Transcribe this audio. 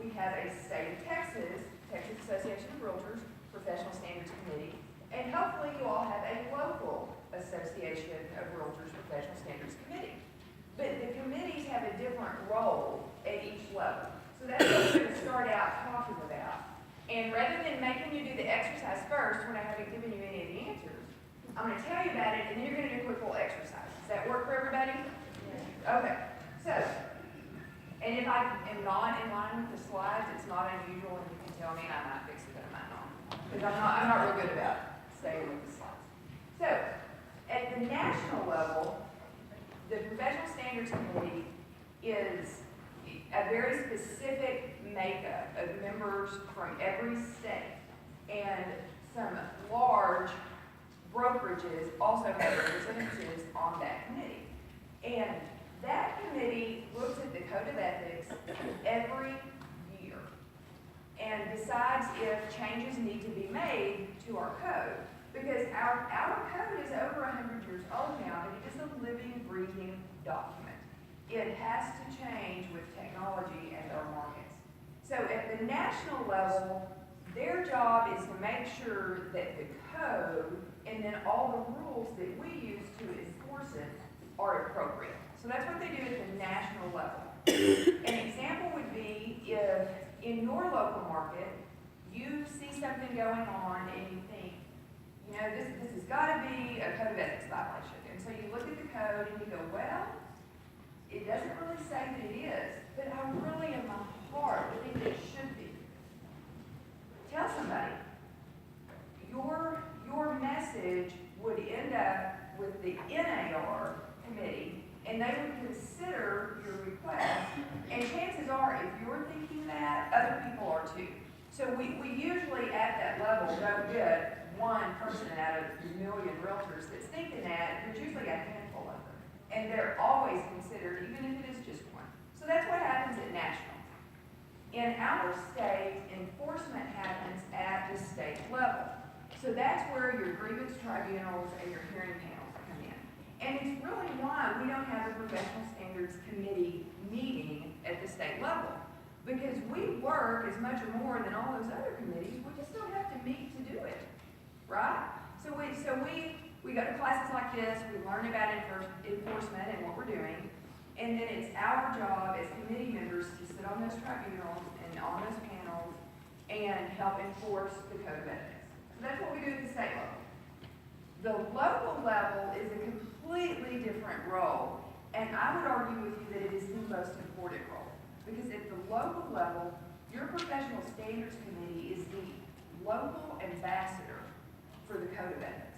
we have a State of Texas, Texas Association of Realtors Professional Standards Committee, and hopefully you all have a local Association of Realtors Professional Standards Committee. But the committees have a different role at each level. So that's what we're going to start out talking about. And rather than making you do the exercise first when I haven't given you any of the answers, I'm going to tell you about it and then you're going to do a quick little exercise. Does that work for everybody? Yeah. Okay. So, and if I am not in line with the slides, it's not unusual and you can tell me and I might fix it, but I might not. Because I'm not real good about staying with the slides. So, at the national level, the Professional Standards Committee is a very specific makeup of members from every state, and some large brokerages also have representatives on that committee. And that committee looks at the Code of Ethics every year and decides if changes need to be made to our code. Because our code is over 100 years old now, but it is a living, breathing document. It has to change with technology and our markets. So at the national level, their job is to make sure that the code and then all the rules that we use to enforce it are appropriate. So that's what they do at the national level. An example would be if in your local market, you see something going on and you think, you know, this has got to be a code of ethics violation. And so you look at the code and you go, well, it doesn't really say that it is, but I really in my heart think that it should be. Tell somebody. Your message would end up with the NAR committee, and they would consider your request. And chances are, if you're thinking that, other people are too. So we usually at that level don't get one person out of a million realtors that's thinking that. There's usually a handful of them. And they're always considered, even if it is just one. So that's what happens at national. In our state, enforcement happens at the state level. So that's where your grievance tribunals and your hearing panels come in. And it's really why we don't have a professional standards committee meeting at the state level. Because we work as much or more than all those other committees, we just don't have to meet to do it, right? So we go to classes like this, we learn about enforcement and what we're doing, and then it's our job as committee members to sit on those tribunals and on those panels and help enforce the Code of Ethics. So that's what we do at the state level. The local level is a completely different role, and I would argue with you that it is the most important role. Because at the local level, your professional standards committee is the local ambassador for the Code of Ethics.